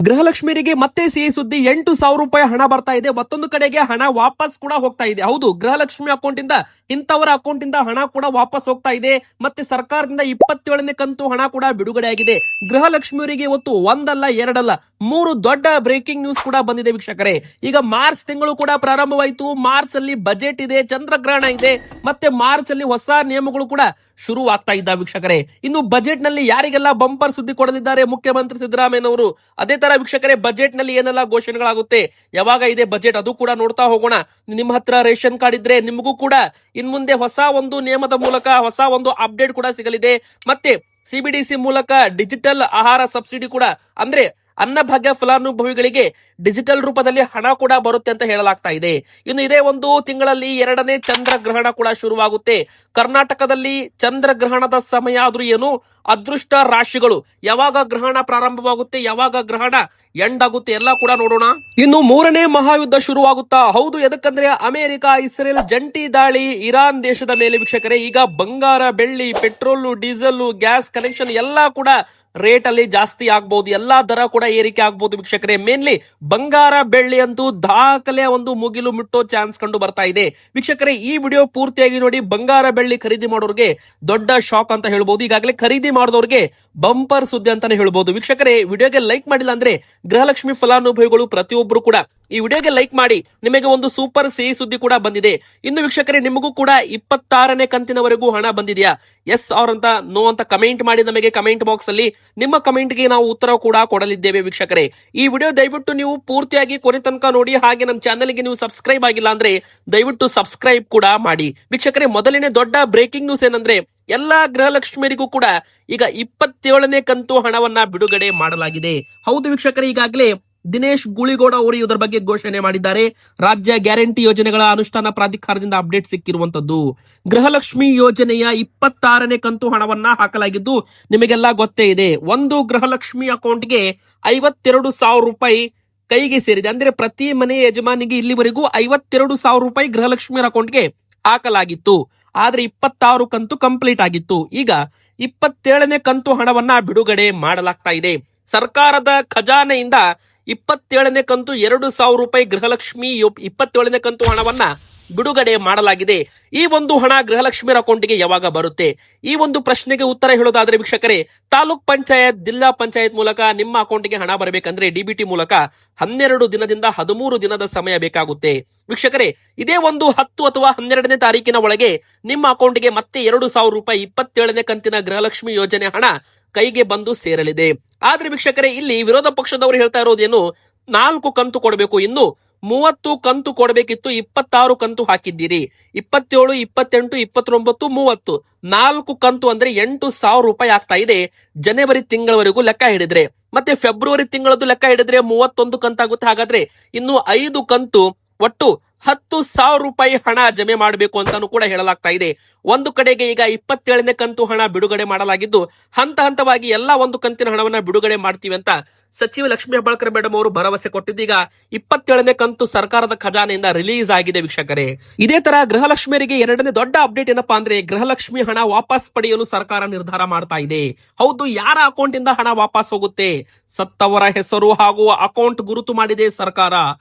ಗೃಹಲಕ್ಷ್ಮಿಯರಿಗೆ ಮತ್ತೆ ಸಿಹಿ ಸುದ್ದಿ, 8,000 ರೂಪಾಯಿ ಹಣ ಬರ್ತಾ ಇದೆ. ಮತ್ತೊಂದು ಕಡೆಗೆ ಹಣ ವಾಪಸ್ ಕೂಡ ಹೋಗ್ತಾ ಇದೆ. ಹೌದು, ಗೃಹಲಕ್ಷ್ಮಿ ಅಕೌಂಟ್ ಇಂದ ಇಂಥವರ ಅಕೌಂಟ್ ಇಂದ ಹಣ ಕೂಡ ವಾಪಸ್ ಹೋಗ್ತಾ ಇದೆ. ಮತ್ತೆ ಸರ್ಕಾರದಿಂದ 27ನೇ ಕಂತು ಹಣ ಕೂಡ ಬಿಡುಗಡೆ ಆಗಿದೆ. ಗೃಹಲಕ್ಷ್ಮಿಯವರಿಗೆ ಇವತ್ತು ಒಂದಲ್ಲ ಎರಡಲ್ಲ 3 ದೊಡ್ಡ ಬ್ರೇಕಿಂಗ್ ನ್ಯೂಸ್ ಕೂಡ ಬಂದಿದೆ ವೀಕ್ಷಕರೇ. ಈಗ ಮಾರ್ಚ್ ತಿಂಗಳು ಕೂಡ ಪ್ರಾರಂಭವಾಯಿತು. ಮಾರ್ಚ್ ಅಲ್ಲಿ ಬಜೆಟ್ ಇದೆ, ಚಂದ್ರಗ್ರಹಣ ಇದೆ, ಮತ್ತೆ ಮಾರ್ಚ್ ಅಲ್ಲಿ ಹೊಸ ನಿಯಮಗಳು ಕೂಡ ಶುರು ಆಗ್ತಾ ಇದ್ದ ವೀಕ್ಷಕರೇ. ಇನ್ನು ಬಜೆಟ್ ನಲ್ಲಿ ಯಾರಿಗೆಲ್ಲ ಬಂಪರ್ ಸುದ್ದಿ ಕೊಡಲಿದ್ದಾರೆ ಮುಖ್ಯಮಂತ್ರಿ ಸಿದ್ದರಾಮಯ್ಯನವರು, ಅದೇ ತರ ವೀಕ್ಷಕರೇ ಬಜೆಟ್ ನಲ್ಲಿ ಏನೆಲ್ಲ ಘೋಷಣೆಗಳಾಗುತ್ತೆ, ಯಾವಾಗ ಇದೆ ಬಜೆಟ್, ಅದು ಕೂಡ ನೋಡ್ತಾ ಹೋಗೋಣ. ನಿಮ್ಮ ಹತ್ರ ರೇಷನ್ ಕಾರ್ಡ್ ಇದ್ರೆ ನಿಮಗೂ ಕೂಡ ಇನ್ ಮುಂದೆ ಹೊಸ ಒಂದು ನಿಯಮದ ಮೂಲಕ ಹೊಸ ಒಂದು ಅಪ್ಡೇಟ್ ಕೂಡ ಸಿಗಲಿದೆ. ಮತ್ತೆ ಸಿಬಿಡಿಸಿ ಮೂಲಕ ಡಿಜಿಟಲ್ ಆಹಾರ ಸಬ್ಸಿಡಿ ಕೂಡ, ಅಂದ್ರೆ ಅನ್ನಭಾಗ್ಯ ಫಲಾನುಭವಿಗಳಿಗೆ ಡಿಜಿಟಲ್ ರೂಪದಲ್ಲಿ ಹಣ ಕೂಡ ಬರುತ್ತೆ ಅಂತ ಹೇಳಲಾಗ್ತಾ ಇದೆ. ಇನ್ನು ಇದೇ ಒಂದು ತಿಂಗಳಲ್ಲಿ 2ನೇ ಚಂದ್ರಗ್ರಹಣ ಕೂಡ ಶುರುವಾಗುತ್ತೆ. ಕರ್ನಾಟಕದಲ್ಲಿ ಚಂದ್ರಗ್ರಹಣದ ಸಮಯ ಆದ್ರೂ ಏನು, ಅದೃಷ್ಟ ರಾಶಿಗಳು, ಯಾವಾಗ ಗ್ರಹಣ ಪ್ರಾರಂಭವಾಗುತ್ತೆ, ಯಾವಾಗ ಗ್ರಹಣ ಎಂಡ್ ಆಗುತ್ತೆ, ಎಲ್ಲ ಕೂಡ ನೋಡೋಣ. ಇನ್ನು 3ನೇ ಮಹಾಯುದ್ಧ ಶುರುವಾಗುತ್ತಾ? ಹೌದು, ಎದಕ್ಕಂದ್ರೆ ಅಮೆರಿಕ ಇಸ್ರೇಲ್ ಜಂಟಿ ದಾಳಿ ಇರಾನ್ ದೇಶದ ಮೇಲೆ ವೀಕ್ಷಕರೇ. ಈಗ ಬಂಗಾರ, ಬೆಳ್ಳಿ, ಪೆಟ್ರೋಲ್, ಡೀಸೆಲ್, ಗ್ಯಾಸ್ ಕನೆಕ್ಷನ್ ಎಲ್ಲಾ ಕೂಡ ರೇಟ್ ಅಲ್ಲಿ ಜಾಸ್ತಿ ಆಗ್ಬಹುದು, ಎಲ್ಲಾ ದರ ಕೂಡ ಏರಿಕೆ ಆಗ್ಬಹುದು ವೀಕ್ಷಕರೇ. ಮೇನ್ಲಿ ಬಂಗಾರ, ಬೆಳ್ಳಿ ಅಂತೂ ದಾಖಲೆ ಒಂದು ಮುಗಿಲು ಮುಟ್ಟೋ ಚಾನ್ಸ್ ಕಂಡು ಬರ್ತಾ ಇದೆ ವೀಕ್ಷಕರೇ. ಈ ವಿಡಿಯೋ ಪೂರ್ತಿಯಾಗಿ ನೋಡಿ. ಬಂಗಾರ, ಬೆಳ್ಳಿ ಖರೀದಿ ಮಾಡೋರಿಗೆ ದೊಡ್ಡ ಶಾಕ್ ಅಂತ ಹೇಳ್ಬಹುದು. ಈಗಾಗಲೇ ಖರೀದಿ ಮಾಡಿದವರಿಗೆ ಬಂಪರ್ ಸುದ್ದಿ ಅಂತಾನೆ ಹೇಳ್ಬಹುದು ವೀಕ್ಷಕರೇ. ವಿಡಿಯೋಗೆ ಲೈಕ್ ಮಾಡಿಲ್ಲ ಅಂದ್ರೆ ಗೃಹಲಕ್ಷ್ಮಿ ಫಲಾನುಭವಿಗಳು ಪ್ರತಿಯೊಬ್ಬರು ಕೂಡ ಈ ವಿಡಿಯೋಗೆ ಲೈಕ್ ಮಾಡಿ. ನಿಮಗೆ ಒಂದು ಸೂಪರ್ ಸಿಹಿ ಸುದ್ದಿ ಕೂಡ ಬಂದಿದೆ. ಇನ್ನು ವೀಕ್ಷಕರೇ, ನಿಮಗೂ ಕೂಡ 26ನೇ ಕಂತಿನವರೆಗೂ ಹಣ ಬಂದಿದೆಯಾ? ಎಸ್ ಆರ್ ಅಂತ, ನೋ ಅಂತ ಕಮೆಂಟ್ ಮಾಡಿ ನಮಗೆ ಕಮೆಂಟ್ ಬಾಕ್ಸ್ ಅಲ್ಲಿ. ನಿಮ್ಮ ಕಮೆಂಟ್ಗೆ ನಾವು ಉತ್ತರ ಕೂಡ ಕೊಡಲಿದ್ದೇವೆ ವೀಕ್ಷಕರೇ. ಈ ವಿಡಿಯೋ ದಯವಿಟ್ಟು ನೀವು ಪೂರ್ತಿಯಾಗಿ ಕೊನೆ ತನಕ ನೋಡಿ. ಹಾಗೆ ನಮ್ಮ ಚಾನೆಲ್ಗೆ ನೀವು ಸಬ್ಸ್ಕ್ರೈಬ್ ಆಗಿಲ್ಲ ಅಂದ್ರೆ ದಯವಿಟ್ಟು ಸಬ್ಸ್ಕ್ರೈಬ್ ಕೂಡ ಮಾಡಿ ವೀಕ್ಷಕರೇ. ಮೊದಲನೇ ದೊಡ್ಡ ಬ್ರೇಕಿಂಗ್ ನ್ಯೂಸ್ ಏನಂದ್ರೆ, ಎಲ್ಲಾ ಗೃಹಲಕ್ಷ್ಮಿಯರಿಗೂ ಕೂಡ ಈಗ 27ನೇ ಕಂತು ಹಣವನ್ನ ಬಿಡುಗಡೆ ಮಾಡಲಾಗಿದೆ. ಹೌದು ವೀಕ್ಷಕರೇ, ಈಗಾಗಲೇ ದಿನೇಶ್ ಗುಳಿಗೌಡ ಅವರು ಇದರ ಬಗ್ಗೆ ಘೋಷಣೆ ಮಾಡಿದ್ದಾರೆ. ರಾಜ್ಯ ಗ್ಯಾರಂಟಿ ಯೋಜನೆಗಳ ಅನುಷ್ಠಾನ ಪ್ರಾಧಿಕಾರದಿಂದ ಅಪ್ಡೇಟ್ ಸಿಕ್ಕಿರುವಂತದ್ದು. ಗೃಹಲಕ್ಷ್ಮಿ ಯೋಜನೆಯ 26ನೇ ಕಂತು ಹಣವನ್ನ ಹಾಕಲಾಗಿದ್ದು ನಿಮಗೆಲ್ಲ ಗೊತ್ತೇ ಇದೆ. ಒಂದು ಗೃಹಲಕ್ಷ್ಮಿ ಅಕೌಂಟ್ಗೆ 52,000 ರೂಪಾಯಿ ಕೈಗೆ ಸೇರಿದೆ. ಅಂದ್ರೆ ಪ್ರತಿ ಮನೆ ಯಜಮಾನಿಗೆ ಇಲ್ಲಿವರೆಗೂ 52,000 ರೂಪಾಯಿ ಗೃಹಲಕ್ಷ್ಮಿಯರ ಅಕೌಂಟ್ಗೆ ಹಾಕಲಾಗಿತ್ತು. ಆದ್ರೆ 26 ಕಂತು ಕಂಪ್ಲೀಟ್ ಆಗಿತ್ತು. ಈಗ 27ನೇ ಕಂತು ಹಣವನ್ನ ಬಿಡುಗಡೆ ಮಾಡಲಾಗ್ತಾ ಇದೆ. ಸರ್ಕಾರದ ಖಜಾನೆಯಿಂದ 27ನೇ ಕಂತು 2,000 ರೂಪಾಯಿ ಗೃಹಲಕ್ಷ್ಮಿ 27ನೇ ಕಂತು ಹಣವನ್ನ ಬಿಡುಗಡೆ ಮಾಡಲಾಗಿದೆ. ಈ ಒಂದು ಹಣ ಗೃಹಲಕ್ಷ್ಮಿಯರ ಅಕೌಂಟ್ಗೆ ಯಾವಾಗ ಬರುತ್ತೆ? ಈ ಒಂದು ಪ್ರಶ್ನೆಗೆ ಉತ್ತರ ಹೇಳೋದಾದ್ರೆ ವೀಕ್ಷಕರೇ, ತಾಲೂಕ್ ಪಂಚಾಯತ್, ಜಿಲ್ಲಾ ಪಂಚಾಯತ್ ಮೂಲಕ ನಿಮ್ಮ ಅಕೌಂಟ್ಗೆ ಹಣ ಬರಬೇಕಂದ್ರೆ ಡಿಬಿಟಿ ಮೂಲಕ 12 ದಿನದಿಂದ 13 ದಿನದ ಸಮಯ ಬೇಕಾಗುತ್ತೆ ವೀಕ್ಷಕರೇ. ಇದೇ ಒಂದು 10 ಅಥವಾ 12ನೇ ತಾರೀಕಿನ ಒಳಗೆ ನಿಮ್ಮ ಅಕೌಂಟ್ಗೆ ಮತ್ತೆ 2,000 ರೂಪಾಯಿ 27ನೇ ಕಂತಿನ ಗೃಹಲಕ್ಷ್ಮಿ ಯೋಜನೆ ಹಣ ಕೈಗೆ ಬಂದು ಸೇರಲಿದೆ. ಆದ್ರೆ ವೀಕ್ಷಕರೇ, ಇಲ್ಲಿ ವಿರೋಧ ಪಕ್ಷದವರು ಹೇಳ್ತಾ ಇರೋದೇನು, 4 ಕಂತು ಕೊಡಬೇಕು, ಇನ್ನು 30 ಕಂತು ಕೊಡಬೇಕಿತ್ತು, 26 ಕಂತು ಹಾಕಿದ್ದೀರಿ. 27, 28, 29, 30 4 ಕಂತು ಅಂದ್ರೆ 8,000 ರೂಪಾಯಿ ಆಗ್ತಾ ಇದೆ ಜನವರಿ ತಿಂಗಳವರೆಗೂ ಲೆಕ್ಕ ಹಿಡಿದ್ರೆ. ಮತ್ತೆ ಫೆಬ್ರವರಿ ತಿಂಗಳದ್ದು ಲೆಕ್ಕ ಹಿಡಿದ್ರೆ 31 ಕಂತಾಗುತ್ತೆ. ಹಾಗಾದ್ರೆ ಇನ್ನು 5 ಕಂತು, ಒಟ್ಟು 10,000 ರೂಪಾಯಿ ಹಣ ಜಮೆ ಮಾಡಬೇಕು ಅಂತಾನು ಕೂಡ ಹೇಳಲಾಗ್ತಾ ಇದೆ. ಒಂದು ಕಡೆಗೆ ಈಗ 27ನೇ ಕಂತು ಹಣ ಬಿಡುಗಡೆ ಮಾಡಲಾಗಿದ್ದು ಹಂತ ಹಂತವಾಗಿ ಎಲ್ಲ ಒಂದು ಕಂತಿನ ಹಣವನ್ನ ಬಿಡುಗಡೆ ಮಾಡ್ತೀವಿ ಅಂತ ಸಚಿವ ಲಕ್ಷ್ಮೀ ಹೆಬ್ಬಾಳ್ಕರ್ ಮೇಡಮ್ ಅವರು ಭರವಸೆ ಕೊಟ್ಟಿದ್ದು ಈಗ 27ನೇ ಕಂತು ಸರ್ಕಾರದ ಖಜಾನೆಯಿಂದ ರಿಲೀಸ್ ಆಗಿದೆ ವೀಕ್ಷಕರೇ. ಇದೇ ತರ ಗೃಹಲಕ್ಷ್ಮಿಯರಿಗೆ 2ನೇ ದೊಡ್ಡ ಅಪ್ಡೇಟ್ ಏನಪ್ಪಾ ಅಂದ್ರೆ, ಗೃಹಲಕ್ಷ್ಮಿ ಹಣ ವಾಪಸ್ ಪಡೆಯಲು ಸರ್ಕಾರ ನಿರ್ಧಾರ ಮಾಡ್ತಾ ಇದೆ. ಹೌದು, ಯಾರ ಅಕೌಂಟ್ ಇಂದ ಹಣ ವಾಪಸ್ ಹೋಗುತ್ತೆ? ಸತ್ತವರ ಹೆಸರು ಹಾಗೂ ಅಕೌಂಟ್ ಗುರುತು ಮಾಡಿದೆ ಸರ್ಕಾರ.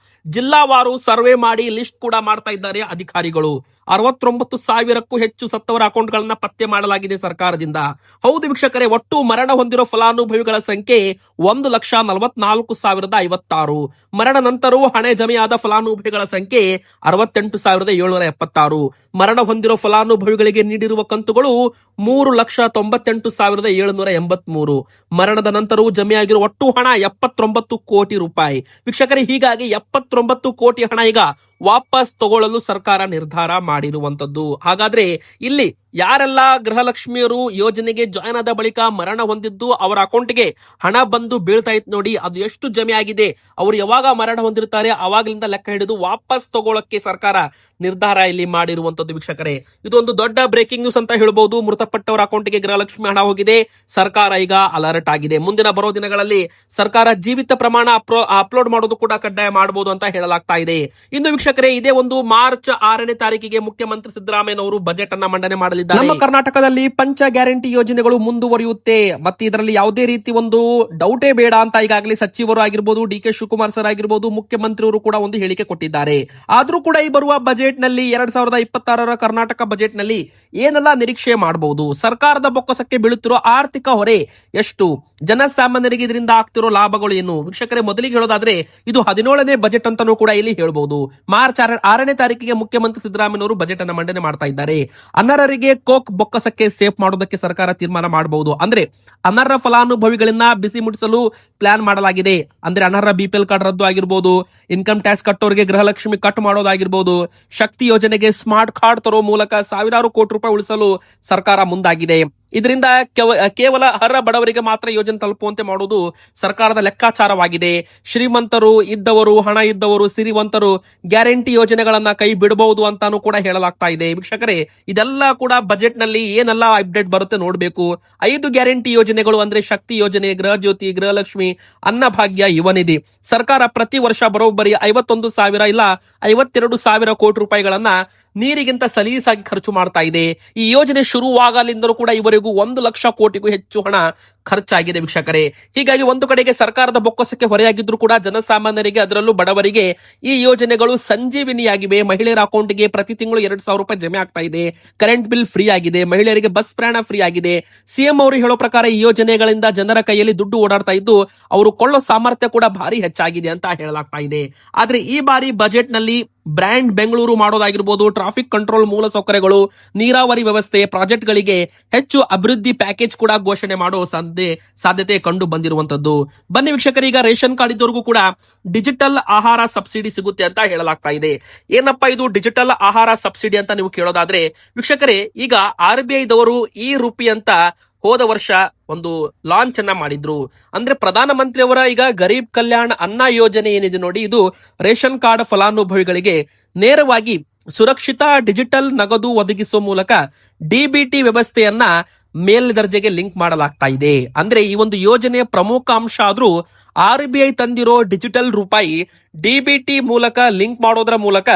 ಜಿಲ್ಲಾವಾರು ಸರ್ವೆ ಮಾಡಿ ಲಿಸ್ಟ್ ಕೂಡ ಮಾಡ್ತಾ ಇದ್ದಾರೆ ಅಧಿಕಾರಿಗಳು. 69,000ಕ್ಕೂ ಹೆಚ್ಚು ಸತ್ತವರ ಅಕೌಂಟ್ ಗಳನ್ನ ಪತ್ತೆ ಮಾಡಲಾಗಿದೆ ಸರ್ಕಾರದಿಂದ. ಹೌದು ವೀಕ್ಷಕರೇ, ಒಟ್ಟು ಮರಣ ಹೊಂದಿರೋ ಫಲಾನುಭವಿಗಳ ಸಂಖ್ಯೆ 1,44,056. ಮರಣ ನಂತರವೂ ಹಣ ಜಮೆಯಾದ ಫಲಾನುಭವಿಗಳ ಸಂಖ್ಯೆ 68,776. ಮರಣ ಹೊಂದಿರೋ ಫಲಾನುಭವಿಗಳಿಗೆ ನೀಡಿರುವ ಕಂತುಗಳು 3,98,783. ಮರಣದ ನಂತರವೂ ಜಮೆಯಾಗಿರುವ ಒಟ್ಟು ಹಣ 79 ಕೋಟಿ ರೂಪಾಯಿ ವೀಕ್ಷಕರೇ. ಹೀಗಾಗಿ 79 ಕೋಟಿ ಹಣ ಈಗ ವಾಪಸ್ ತಗೊಳ್ಳಲು ಸರ್ಕಾರ ನಿರ್ಧಾರ ಮಾಡಿರುವಂತದ್ದು. ಹಾಗಾದ್ರೆ ಇಲ್ಲಿ ಯಾರೆಲ್ಲ ಗೃಹಲಕ್ಷ್ಮಿಯರು ಯೋಜನೆಗೆ ಜಾಯ್ನ್ ಆದ ಬಳಿಕ ಮರಣ ಹೊಂದಿದ್ದು ಅವರ ಅಕೌಂಟ್ಗೆ ಹಣ ಬಂದು ಬೀಳ್ತಾ ಇತ್ತು ನೋಡಿ, ಅದು ಎಷ್ಟು ಜಮೆ ಆಗಿದೆ, ಅವರು ಯಾವಾಗ ಮರಣ ಹೊಂದಿರ್ತಾರೆ ಅವಾಗಲಿಂದ ಲೆಕ್ಕ ಹಿಡಿದು ವಾಪಸ್ ತಗೊಳ್ಳಕ್ಕೆ ಸರ್ಕಾರ ನಿರ್ಧಾರ ಇಲ್ಲಿ ಮಾಡಿರುವಂತದ್ದು ವೀಕ್ಷಕರೇ. ಇದೊಂದು ದೊಡ್ಡ ಬ್ರೇಕಿಂಗ್ ನ್ಯೂಸ್ ಅಂತ ಹೇಳ್ಬಹುದು. ಮೃತಪಟ್ಟವರ ಅಕೌಂಟ್ಗೆ ಗೃಹಲಕ್ಷ್ಮಿ ಹಣ ಹೋಗಿದೆ, ಸರ್ಕಾರ ಈಗ ಅಲರ್ಟ್ ಆಗಿದೆ. ಮುಂದಿನ ಬರೋ ದಿನಗಳಲ್ಲಿ ಸರ್ಕಾರ ಜೀವಿತ ಪ್ರಮಾಣ ಅಪ್ಲೋಡ್ ಮಾಡೋದು ಕೂಡ ಕಡ್ಡಾಯ ಮಾಡಬಹುದು ಅಂತ ಹೇಳಲಾಗ್ತಾ ಇದೆ. ಇನ್ನು ವೀಕ್ಷಕರೇ, ಇದೇ ಒಂದು ಮಾರ್ಚ್ 6ನೇ ತಾರೀಕಿಗೆ ಮುಖ್ಯಮಂತ್ರಿ ಸಿದ್ದರಾಮಯ್ಯ ಅವರು ಬಜೆಟ್ ಅನ್ನ ಮಂಡನೆ ಮಾಡಲಿದ್ದಾರೆ. ಮಾಡಲಿದ್ದಾರೆ. ನಮ್ಮ ಕರ್ನಾಟಕದಲ್ಲಿ ಪಂಚ ಗ್ಯಾರಂಟಿ ಯೋಜನೆಗಳು ಮುಂದುವರಿಯುತ್ತೆ ಮತ್ತೆ ಇದರಲ್ಲಿ ಯಾವುದೇ ರೀತಿ ಒಂದು ಡೌಟೇ ಬೇಡ ಅಂತ ಈಗಾಗಲೇ ಸಚಿವರು ಆಗಿರ್ಬೋದು, ಡಿ.ಕೆ. ಶಿವಕುಮಾರ್ ಸರ್ ಆಗಿರ್ಬೋದು, ಮುಖ್ಯಮಂತ್ರಿಯವರು ಕೂಡ ಒಂದು ಹೇಳಿಕೆ ಕೊಟ್ಟಿದ್ದಾರೆ. ಆದ್ರೂ ಕೂಡ ಈ ಬರುವ ಬಜೆಟ್ ನಲ್ಲಿ 2026ರ ಕರ್ನಾಟಕ ಬಜೆಟ್ ನಲ್ಲಿ ಏನೆಲ್ಲ ನಿರೀಕ್ಷೆ ಮಾಡಬಹುದು, ಸರ್ಕಾರದ ಬೊಕ್ಕಸಕ್ಕೆ ಬೀಳುತ್ತಿರೋ ಆರ್ಥಿಕ ಹೊರೆ ಎಷ್ಟು, ಜನಸಾಮಾನ್ಯರಿಗೆ ಇದರಿಂದ ಆಗ್ತಿರೋ ಲಾಭಗಳು ಏನು? ವೀಕ್ಷಕರೇ, ಮೊದಲಿಗೆ ಹೇಳೋದಾದ್ರೆ ಇದು 17ನೇ ಬಜೆಟ್ ಅಂತಾನೂ ಕೂಡ ಇಲ್ಲಿ ಹೇಳ್ಬಹುದು. ಮಾರ್ಚ್ 6ನೇ ತಾರೀಕಿಗೆ ಮುಖ್ಯಮಂತ್ರಿ ಸಿದ್ದರಾಮಯ್ಯನವರು ಬಜೆಟ್ ಅನ್ನು ಮಂಡನೆ ಮಾಡ್ತಾ ಇದ್ದಾರೆ. ಅನರ್ಹರಿಗೆ ಕೋಕ್ ಬೊಕ್ಕಸಕ್ಕೆ ಸೇಫ್ ಮಾಡೋದಕ್ಕೆ ಸರ್ಕಾರ ತೀರ್ಮಾನ ಮಾಡಬಹುದು. ಅಂದ್ರೆ ಅನರ್ಹ ಫಲಾನುಭವಿಗಳನ್ನ ಬಿಸಿ ಮುಟ್ಟಿಸಲು ಪ್ಲಾನ್ ಮಾಡಲಾಗಿದೆ. ಅಂದ್ರೆ ಅನರ್ಹ ಬಿಪಿಎಲ್ ಕಾರ್ಡ್ ರದ್ದು ಆಗಿರ್ಬೋದು, ಇನ್ಕಮ್ ಟ್ಯಾಕ್ಸ್ ಕಟ್ಟೋರಿಗೆ ಗೃಹಲಕ್ಷ್ಮಿ ಕಟ್ ಮಾಡೋದಾಗಿರ್ಬೋದು, ಶಕ್ತಿ ಯೋಜನೆಗೆ ಸ್ಮಾರ್ಟ್ ಕಾರ್ಡ್ ತರೋ ಮೂಲಕ ಸಾವಿರಾರು ಕೋಟಿ ರೂಪಾಯಿ ಉಳಿಸಲು ಸರ್ಕಾರ ಮುಂದಾಗಿದೆ. ಇದರಿಂದ ಕೇವಲ ಅರ್ಹ ಬಡವರಿಗೆ ಮಾತ್ರ ಯೋಜನೆ ತಲುಪುವಂತೆ ಮಾಡುವುದು ಸರ್ಕಾರದ ಲೆಕ್ಕಾಚಾರವಾಗಿದೆ. ಶ್ರೀಮಂತರು ಇದ್ದವರು, ಹಣ ಇದ್ದವರು, ಸಿರಿವಂತರು ಗ್ಯಾರಂಟಿ ಯೋಜನೆಗಳನ್ನ ಕೈ ಬಿಡಬಹುದು ಅಂತಾನು ಕೂಡ ಹೇಳಲಾಗ್ತಾ ಇದೆ. ವೀಕ್ಷಕರೇ, ಇದೆಲ್ಲ ಕೂಡ ಬಜೆಟ್ ನಲ್ಲಿ ಏನೆಲ್ಲ ಅಪ್ಡೇಟ್ ಬರುತ್ತೆ ನೋಡ್ಬೇಕು. 5 ಗ್ಯಾರಂಟಿ ಯೋಜನೆಗಳು ಅಂದ್ರೆ ಶಕ್ತಿ ಯೋಜನೆ, ಗೃಹ ಜ್ಯೋತಿ, ಗೃಹಲಕ್ಷ್ಮಿ, ಅನ್ನಭಾಗ್ಯ, ಯುವ ನಿಧಿ. ಸರ್ಕಾರ ಪ್ರತಿ ವರ್ಷ ಬರೋಬ್ಬರಿ 51,000 ಇಲ್ಲ 52,000 ಕೋಟಿ ರೂಪಾಯಿಗಳನ್ನ ನೀರಿಗಿಂತ ಸಲೀಸಾಗಿ ಖರ್ಚು ಮಾಡ್ತಾ ಇದೆ. ಈ ಯೋಜನೆ ಶುರುವಾಗಲಿಂದಲೂ ಕೂಡ ಇವರಿಗೂ 1 ಲಕ್ಷ ಕೋಟಿಗೂ ಹೆಚ್ಚು ಹಣ ಖರ್ಚಾಗಿದೆ ವೀಕ್ಷಕರೇ. ಹೀಗಾಗಿ ಒಂದು ಕಡೆಗೆ ಸರ್ಕಾರದ ಬೊಕ್ಕಸಕ್ಕೆ ಹೊರೆಯಾಗಿದ್ರು ಕೂಡ ಜನಸಾಮಾನ್ಯರಿಗೆ, ಅದರಲ್ಲೂ ಬಡವರಿಗೆ ಈ ಯೋಜನೆಗಳು ಸಂಜೀವಿನಿಯಾಗಿವೆ. ಮಹಿಳೆಯರ ಅಕೌಂಟ್ಗೆ ಪ್ರತಿ ತಿಂಗಳು 2,000 ರೂಪಾಯಿ ಜಮೆ ಆಗ್ತಾ ಇದೆ. ಕರೆಂಟ್ ಬಿಲ್ ಫ್ರೀ ಆಗಿದೆ. ಮಹಿಳೆಯರಿಗೆ ಬಸ್ ಪ್ರಯಾಣ ಫ್ರೀ ಆಗಿದೆ. ಸಿಎಂ ಅವರು ಹೇಳೋ ಪ್ರಕಾರ ಈ ಯೋಜನೆಗಳಿಂದ ಜನರ ಕೈಯಲ್ಲಿ ದುಡ್ಡು ಓಡಾಡ್ತಾ ಇದ್ದು ಅವರು ಕೊಳ್ಳೋ ಸಾಮರ್ಥ್ಯ ಕೂಡ ಭಾರಿ ಹೆಚ್ಚಾಗಿದೆ ಅಂತ ಹೇಳಲಾಗ್ತಾ ಇದೆ. ಆದ್ರೆ ಈ ಬಾರಿ ಬಜೆಟ್ ನಲ್ಲಿ ಬ್ರ್ಯಾಂಡ್ ಬೆಂಗಳೂರು ಮಾಡೋದಾಗಿರ್ಬೋದು, ಟ್ರಾಫಿಕ್ ಕಂಟ್ರೋಲ್ ಮೂಲ ಸೌಕರ್ಯಗಳು, ನೀರಾವರಿ ವ್ಯವಸ್ಥೆ, ಪ್ರಾಜೆಕ್ಟ್ಗಳಿಗೆ ಹೆಚ್ಚು ಅಭಿವೃದ್ಧಿ ಪ್ಯಾಕೇಜ್ ಕೂಡ ಘೋಷಣೆ ಮಾಡೋ ಸಾಧ್ಯತೆ ಕಂಡು ಬಂದಿರುವಂತದ್ದು. ಬನ್ನಿ ವೀಕ್ಷಕರೀಗ ರೇಷನ್ ಕಾರ್ಡ್ ಇದ್ದವರಿಗೂ ಕೂಡ ಡಿಜಿಟಲ್ ಆಹಾರ ಸಬ್ಸಿಡಿ ಸಿಗುತ್ತೆ ಅಂತ ಹೇಳಲಾಗ್ತಾ ಇದೆ. ಏನಪ್ಪಾ ಇದು ಡಿಜಿಟಲ್ ಆಹಾರ ಸಬ್ಸಿಡಿ ಅಂತ ನೀವು ಕೇಳೋದಾದ್ರೆ ವೀಕ್ಷಕರೇ, ಈಗ RBI ದವರು ಈ ರೂಪಿ ಅಂತ ಹೋದ ವರ್ಷ ಒಂದು ಲಾಂಚ್ ಅನ್ನ ಮಾಡಿದ್ರು. ಅಂದ್ರೆ ಪ್ರಧಾನಮಂತ್ರಿ ಅವರ ಈಗ ಗರೀಬ್ ಕಲ್ಯಾಣ ಅನ್ನ ಯೋಜನೆ ಏನಿದೆ ನೋಡಿ, ಇದು ರೇಷನ್ ಕಾರ್ಡ್ ಫಲಾನುಭವಿಗಳಿಗೆ ನೇರವಾಗಿ ಸುರಕ್ಷಿತ ಡಿಜಿಟಲ್ ನಗದು ಒದಗಿಸುವ ಮೂಲಕ DBT ವ್ಯವಸ್ಥೆಯನ್ನ ಮೇಲ್ದರ್ಜೆಗೆ ಲಿಂಕ್ ಮಾಡಲಾಗ್ತಾ ಇದೆ. ಅಂದ್ರೆ ಈ ಒಂದು ಯೋಜನೆಯ ಪ್ರಮುಖ ಅಂಶ ಆದ್ರೂ RBI ತಂದಿರೋ ಡಿಜಿಟಲ್ ರೂಪಾಯಿ DBT ಮೂಲಕ ಲಿಂಕ್ ಮಾಡೋದ್ರ ಮೂಲಕ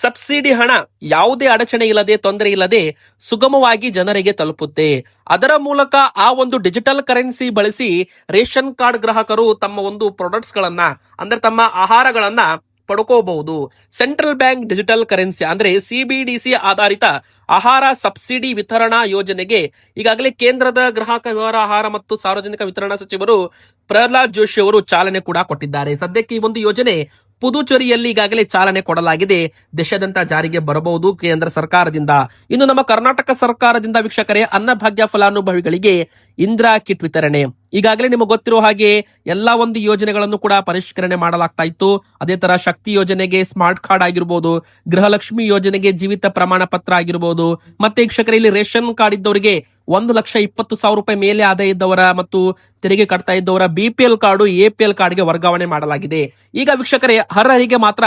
ಸಬ್ಸಿಡಿ ಹಣ ಯಾವುದೇ ಅಡಚಣೆ ಇಲ್ಲದೆ, ತೊಂದರೆ ಇಲ್ಲದೆ ಸುಗಮವಾಗಿ ಜನರಿಗೆ ತಲುಪುತ್ತೆ. ಅದರ ಮೂಲಕ ಆ ಒಂದು ಡಿಜಿಟಲ್ ಕರೆನ್ಸಿ ಬಳಸಿ ರೇಷನ್ ಕಾರ್ಡ್ ಗ್ರಾಹಕರು ತಮ್ಮ ಒಂದು ಪ್ರಾಡಕ್ಟ್ಸ್ ಗಳನ್ನ ಅಂದ್ರೆ ತಮ್ಮ ಆಹಾರಗಳನ್ನ ಪಡ್ಕೋಬಹುದು. ಸೆಂಟ್ರಲ್ ಬ್ಯಾಂಕ್ ಡಿಜಿಟಲ್ ಕರೆನ್ಸಿ ಅಂದ್ರೆ CBDC ಆಧಾರಿತ ಆಹಾರ ಸಬ್ಸಿಡಿ ವಿತರಣಾ ಯೋಜನೆಗೆ ಈಗಾಗಲೇ ಕೇಂದ್ರದ ಗ್ರಾಹಕ ವ್ಯವಹಾರ, ಆಹಾರ ಮತ್ತು ಸಾರ್ವಜನಿಕ ವಿತರಣಾ ಸಚಿವರು ಪ್ರಹ್ಲಾದ್ ಜೋಶಿ ಅವರು ಚಾಲನೆ ಕೂಡ ಕೊಟ್ಟಿದ್ದಾರೆ. ಸದ್ಯಕ್ಕೆ ಈ ಒಂದು ಯೋಜನೆ ಪುದುಚೇರಿಯಲ್ಲಿ ಈಗಾಗಲೇ ಚಾಲನೆ ಕೊಡಲಾಗಿದೆ. ದೇಶಾದ್ಯಂತ ಜಾರಿಗೆ ಬರಬಹುದು ಕೇಂದ್ರ ಸರ್ಕಾರದಿಂದ. ಇನ್ನು ನಮ್ಮ ಕರ್ನಾಟಕ ಸರ್ಕಾರದಿಂದ ವೀಕ್ಷಕರೇ, ಅನ್ನಭಾಗ್ಯ ಫಲಾನುಭವಿಗಳಿಗೆ ಇಂದಿರಾ ಕಿಟ್ ವಿತರಣೆ ಈಗಾಗಲೇ ನಿಮಗೆ ಗೊತ್ತಿರೋ ಹಾಗೆ ಎಲ್ಲಾ ಒಂದು ಯೋಜನೆಗಳನ್ನು ಕೂಡ ಪರಿಷ್ಕರಣೆ ಮಾಡಲಾಗ್ತಾ ಇತ್ತು. ಅದೇ ತರ ಶಕ್ತಿ ಯೋಜನೆಗೆ ಸ್ಮಾರ್ಟ್ ಕಾರ್ಡ್ ಆಗಿರ್ಬೋದು, ಗೃಹಲಕ್ಷ್ಮಿ ಯೋಜನೆಗೆ ಜೀವಿತ ಪ್ರಮಾಣ ಪತ್ರ ಆಗಿರ್ಬೋದು, ಮತ್ತೆ ವೀಕ್ಷಕರೇ ಇಲ್ಲಿ ರೇಷನ್ ಕಾರ್ಡ್ ಇದ್ದವರಿಗೆ 1,20,000 ರೂಪಾಯಿ ಮೇಲೆ ಆದಾಯ ಇದ್ದವರ ಮತ್ತು ತೆರಿಗೆ ಕಟ್ತಾ ಇದ್ದವರ BPL ಕಾರ್ಡು APL ಕಾರ್ಡ್ಗೆ ವರ್ಗಾವಣೆ ಮಾಡಲಾಗಿದೆ. ಈಗ ವೀಕ್ಷಕರೇ, ಅರ್ಹರಿಗೆ ಮಾತ್ರ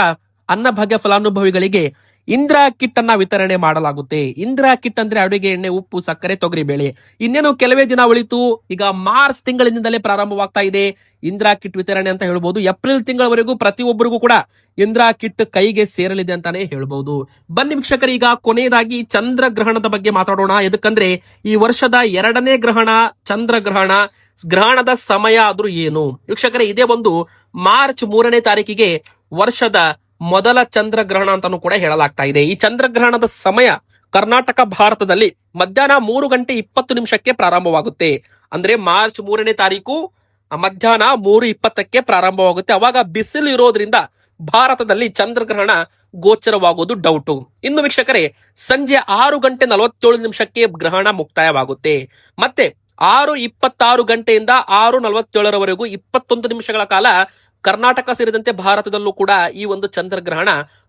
ಅನ್ನಭಾಗ್ಯ ಫಲಾನುಭವಿಗಳಿಗೆ ಇಂದಿರಾ ಕಿಟ್ ಅನ್ನ ವಿತರಣೆ ಮಾಡಲಾಗುತ್ತೆ. ಇಂದಿರಾ ಕಿಟ್ ಅಂದ್ರೆ ಅಡುಗೆ ಎಣ್ಣೆ, ಉಪ್ಪು, ಸಕ್ಕರೆ, ತೊಗರಿಬೇಳೆ. ಇನ್ನೇನು ಕೆಲವೇ ದಿನ ಉಳಿತು. ಈಗ ಮಾರ್ಚ್ ತಿಂಗಳಿನಿಂದಲೇ ಪ್ರಾರಂಭವಾಗ್ತಾ ಇದೆ ಇಂದಿರಾ ಕಿಟ್ ವಿತರಣೆ ಅಂತ ಹೇಳ್ಬಹುದು. ಏಪ್ರಿಲ್ ತಿಂಗಳವರೆಗೂ ಪ್ರತಿಯೊಬ್ಬರಿಗೂ ಕೂಡ ಇಂದಿರಾ ಕಿಟ್ ಕೈಗೆ ಸೇರಲಿದೆ ಅಂತಾನೆ ಹೇಳ್ಬಹುದು. ಬನ್ನಿ ವೀಕ್ಷಕರು, ಈಗ ಕೊನೆಯದಾಗಿ ಚಂದ್ರಗ್ರಹಣದ ಬಗ್ಗೆ ಮಾತಾಡೋಣ. ಎದಕ್ಕಂದ್ರೆ ಈ ವರ್ಷದ 2ನೇ ಗ್ರಹಣ ಚಂದ್ರಗ್ರಹಣ. ಗ್ರಹಣದ ಸಮಯ ಆದ್ರೂ ಏನು ವೀಕ್ಷಕರೇ, ಇದೇ ಒಂದು ಮಾರ್ಚ್ 3ನೇ ತಾರೀಕಿಗೆ ವರ್ಷದ ಮೊದಲ ಚಂದ್ರಗ್ರಹಣ ಅಂತಾನೂ ಕೂಡ ಹೇಳಲಾಗ್ತಾ ಇದೆ. ಈ ಚಂದ್ರಗ್ರಹಣದ ಸಮಯ ಕರ್ನಾಟಕ ಭಾರತದಲ್ಲಿ ಮಧ್ಯಾಹ್ನ 3:20 ಪ್ರಾರಂಭವಾಗುತ್ತೆ. ಅಂದ್ರೆ ಮಾರ್ಚ್ 3ನೇ ತಾರೀಕು ಮಧ್ಯಾಹ್ನ 3:20 ಪ್ರಾರಂಭವಾಗುತ್ತೆ. ಅವಾಗ ಬಿಸಿಲು ಇರೋದ್ರಿಂದ ಭಾರತದಲ್ಲಿ ಚಂದ್ರಗ್ರಹಣ ಗೋಚರವಾಗುವುದು ಡೌಟು. ಇನ್ನು ವೀಕ್ಷಕರೇ, ಸಂಜೆ 6:47 ಗ್ರಹಣ ಮುಕ್ತಾಯವಾಗುತ್ತೆ. ಮತ್ತೆ 6:26 ಗಂಟೆಯಿಂದ 6:47 21 ನಿಮಿಷಗಳ ಕಾಲ ಕರ್ನಾಟಕ ಸೇರಿದಂತೆ ಭಾರತದಲ್ಲೂ ಕೂಡ ಈ ಒಂದು ಚಂದ್ರಗ್ರಹಣ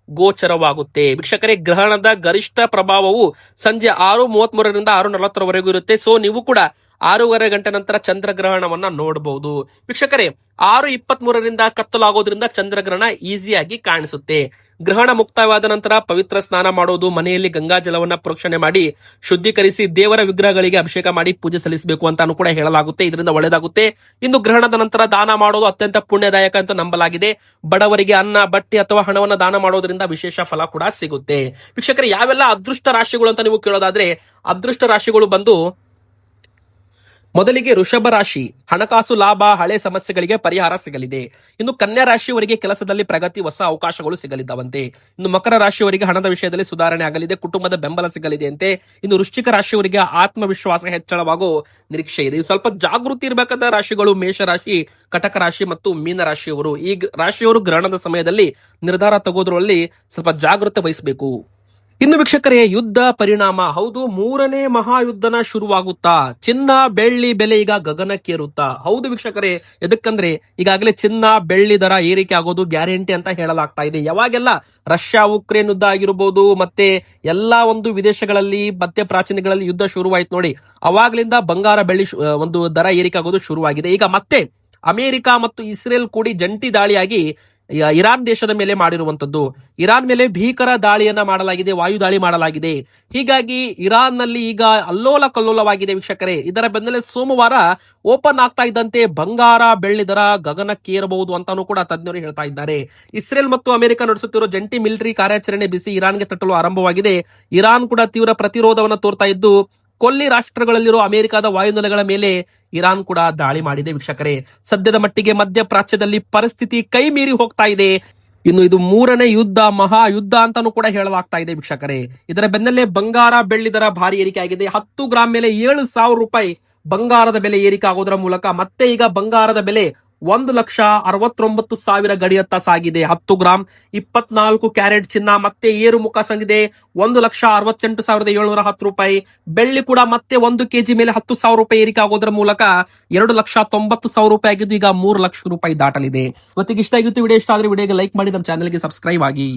ಗೋಚರವಾಗುತ್ತೆ. ವೀಕ್ಷಕರೇ, ಗ್ರಹಣದ ಗರಿಷ್ಠ ಪ್ರಭಾವವು ಸಂಜೆ 6:33 6:40 ಇರುತ್ತೆ. ಸೊ ನೀವು ಕೂಡ 6:30 ಗಂಟೆ ನಂತರ ಚಂದ್ರಗ್ರಹಣವನ್ನ ನೋಡಬಹುದು. ವೀಕ್ಷಕರೇ, 6:23ರಿಂದ ಕತ್ತಲಾಗೋದ್ರಿಂದ ಚಂದ್ರಗ್ರಹಣ ಈಸಿಯಾಗಿ ಕಾಣಿಸುತ್ತೆ. ಗ್ರಹಣ ಮುಕ್ತಾಯವಾದ ನಂತರ ಪವಿತ್ರ ಸ್ನಾನ ಮಾಡೋದು, ಮನೆಯಲ್ಲಿ ಗಂಗಾ ಜಲವನ್ನ ಪ್ರೋಕ್ಷಣೆ ಮಾಡಿ ಶುದ್ಧೀಕರಿಸಿ ದೇವರ ವಿಗ್ರಹಗಳಿಗೆ ಅಭಿಷೇಕ ಮಾಡಿ ಪೂಜೆ ಸಲ್ಲಿಸಬೇಕು ಅಂತಾನು ಕೂಡ ಹೇಳಲಾಗುತ್ತೆ. ಇದರಿಂದ ಒಳ್ಳೆಯದಾಗುತ್ತೆ. ಇನ್ನು ಗ್ರಹಣದ ನಂತರ ದಾನ ಮಾಡೋದು ಅತ್ಯಂತ ಪುಣ್ಯದಾಯಕ ಅಂತ ನಂಬಲಾಗಿದೆ. ಬಡವರಿಗೆ ಅನ್ನ, ಬಟ್ಟೆ ಅಥವಾ ಹಣವನ್ನ ದಾನ ಮಾಡೋದ್ರಿಂದ ವಿಶೇಷ ಫಲ ಕೂಡ ಸಿಗುತ್ತೆ. ವೀಕ್ಷಕರೇ, ಯಾವೆಲ್ಲ ಅದೃಷ್ಟ ರಾಶಿಗಳು ಅಂತ ನೀವು ಕೇಳೋದಾದ್ರೆ, ಅದೃಷ್ಟ ರಾಶಿಗಳು ಬಂದು ಮೊದಲಿಗೆ ವೃಷಭ ರಾಶಿ, ಹಣಕಾಸು ಲಾಭ, ಹಳೆ ಸಮಸ್ಯೆಗಳಿಗೆ ಪರಿಹಾರ ಸಿಗಲಿದೆ. ಇನ್ನು ಕನ್ಯಾ ರಾಶಿಯವರಿಗೆ ಕೆಲಸದಲ್ಲಿ ಪ್ರಗತಿ, ಹೊಸ ಅವಕಾಶಗಳು ಸಿಗಲಿದ್ದಾವಂತೆ. ಇನ್ನು ಮಕರ ರಾಶಿಯವರಿಗೆ ಹಣದ ವಿಷಯದಲ್ಲಿ ಸುಧಾರಣೆ ಆಗಲಿದೆ, ಕುಟುಂಬದ ಬೆಂಬಲ ಸಿಗಲಿದೆ ಅಂತೆ. ಇನ್ನು ವೃಶ್ಚಿಕ ರಾಶಿಯವರಿಗೆ ಆತ್ಮವಿಶ್ವಾಸ ಹೆಚ್ಚಳವಾಗೋ ನಿರೀಕ್ಷೆ ಇದೆ. ಇದು ಸ್ವಲ್ಪ ಜಾಗೃತಿ ಇರಬೇಕಾದ ರಾಶಿಗಳು ಮೇಷ ರಾಶಿ, ಕಟಕ ರಾಶಿ ಮತ್ತು ಮೀನ ರಾಶಿಯವರು. ಈ ರಾಶಿಯವರು ಗ್ರಹಣದ ಸಮಯದಲ್ಲಿ ನಿರ್ಧಾರ ತಗೋದ್ರಲ್ಲಿ ಸ್ವಲ್ಪ ಜಾಗೃತಿ ವಹಿಸಬೇಕು. ಇನ್ನು ವೀಕ್ಷಕರೇ, ಯುದ್ಧ ಪರಿಣಾಮ. ಹೌದು, 3ನೇ ಮಹಾಯುದ್ಧನ ಶುರುವಾಗುತ್ತಾ, ಚಿನ್ನ ಬೆಳ್ಳಿ ಬೆಲೆ ಈಗ ಗಗನಕ್ಕೇರುತ್ತಾ. ಹೌದು ವೀಕ್ಷಕರೇ, ಎದಕ್ಕಂದ್ರೆ ಈಗಾಗಲೇ ಚಿನ್ನ ಬೆಳ್ಳಿ ದರ ಏರಿಕೆ ಆಗೋದು ಗ್ಯಾರಂಟಿ ಅಂತ ಹೇಳಲಾಗ್ತಾ ಇದೆ. ಯಾವಾಗೆಲ್ಲ ರಷ್ಯಾ ಉಕ್ರೇನ್ ಯುದ್ಧ ಆಗಿರ್ಬೋದು, ಮತ್ತೆ ಎಲ್ಲಾ ಒಂದು ವಿದೇಶಗಳಲ್ಲಿ ಮಧ್ಯ ಪ್ರಾಚೀನಗಳಲ್ಲಿ ಯುದ್ಧ ಶುರುವಾಯ್ತು ನೋಡಿ, ಅವಾಗ್ಲಿಂದ ಬಂಗಾರ ಬೆಳ್ಳಿ ಒಂದು ದರ ಏರಿಕೆ ಆಗೋದು ಶುರುವಾಗಿದೆ. ಈಗ ಮತ್ತೆ ಅಮೆರಿಕ ಮತ್ತು ಇಸ್ರೇಲ್ ಕೂಡಿ ಜಂಟಿ ದಾಳಿಯಾಗಿ ಇರಾನ್ ದೇಶದ ಮೇಲೆ ಮಾಡಿರುವಂತದ್ದು. ಇರಾನ್ ಮೇಲೆ ಭೀಕರ ದಾಳಿಯನ್ನ ಮಾಡಲಾಗಿದೆ, ವಾಯು ದಾಳಿ ಮಾಡಲಾಗಿದೆ. ಹೀಗಾಗಿ ಇರಾನ್ ನಲ್ಲಿ ಈಗ ಅಲ್ಲೋಲ ಕಲ್ಲೋಲವಾಗಿದೆ ವೀಕ್ಷಕರೇ. ಇದರ ಬೆನ್ನಲ್ಲೇ ಸೋಮವಾರ ಓಪನ್ ಆಗ್ತಾ ಇದ್ದಂತೆ ಬಂಗಾರ ಬೆಳ್ಳಿ ದರ ಗಗನಕ್ಕೇರಬಹುದು ಅಂತಾನೂ ಕೂಡ ತಜ್ಞರು ಹೇಳ್ತಾ ಇದ್ದಾರೆ. ಇಸ್ರೇಲ್ ಮತ್ತು ಅಮೆರಿಕ ನಡೆಸುತ್ತಿರುವ ಜಂಟಿ ಮಿಲಿಟರಿ ಕಾರ್ಯಾಚರಣೆ ಬಿಸಿ ಇರಾನ್ಗೆ ತಟ್ಟಲು ಆರಂಭವಾಗಿದೆ. ಇರಾನ್ ಕೂಡ ತೀವ್ರ ಪ್ರತಿರೋಧವನ್ನು ತೋರ್ತಾ ಇದ್ದು, ಕೊಲ್ಲಿ ರಾಷ್ಟ್ರಗಳಲ್ಲಿರುವ ಅಮೆರಿಕದ ವಾಯುನೆಲೆಗಳ ಮೇಲೆ ಇರಾನ್ ಕೂಡ ದಾಳಿ ಮಾಡಿದೆ ವೀಕ್ಷಕರೇ. ಸದ್ಯದ ಮಟ್ಟಿಗೆ ಮಧ್ಯ ಪ್ರಾಚ್ಯದಲ್ಲಿ ಪರಿಸ್ಥಿತಿ ಕೈ ಮೀರಿ ಹೋಗ್ತಾ ಇದೆ. ಇನ್ನು ಇದು 3ನೇ ಯುದ್ಧ, ಮಹಾ ಯುದ್ಧ ಅಂತಾನೂ ಕೂಡ ಹೇಳಲಾಗ್ತಾ ಇದೆ ವೀಕ್ಷಕರೇ. ಇದರ ಬೆನ್ನಲ್ಲೇ ಬಂಗಾರ ಬೆಳ್ಳಿ ದರ ಭಾರಿ ಏರಿಕೆ ಆಗಿದೆ. 10 ಗ್ರಾಂ ಮೇಲೆ 7,000 ರೂಪಾಯಿ ಬಂಗಾರದ ಬೆಲೆ ಏರಿಕೆ ಆಗೋದ್ರ ಮೂಲಕ ಮತ್ತೆ ಈಗ ಬಂಗಾರದ ಬೆಲೆ 1,69,000 ಗಡಿಯತ್ತ ಸಾಗಿದೆ. 10 ಗ್ರಾಂ 24 ಕ್ಯಾರೆಟ್ ಚಿನ್ನ ಮತ್ತೆ ಏರುಮುಖ ಸಂದಿದೆ, 1,68,710 ರೂಪಾಯಿ. ಬೆಳ್ಳಿ ಕೂಡ ಮತ್ತೆ 1 ಕೆಜಿ ಮೇಲೆ 10,000 ರೂಪಾಯಿ ಏರಿಕೆ ಆಗೋದ್ರ ಮೂಲಕ 2,90,000 ರೂಪಾಯಿ ಆಗಿದ್ದು ಈಗ 3 ಲಕ್ಷ ರೂಪಾಯಿ ದಾಟಲಿದೆ. ಇವತ್ತಿಗೆ ಇಷ್ಟ ಆಗಿತ್ತು ವಿಡಿಯೋ. ಇಷ್ಟ ಆದ್ರೆ ವಿಡಿಯೋಗೆ ಲೈಕ್ ಮಾಡಿ, ನಮ್ಮ ಚಾನಲ್ಗೆ ಸಬ್ಸ್ಕ್ರೈಬ್ ಆಗಿ.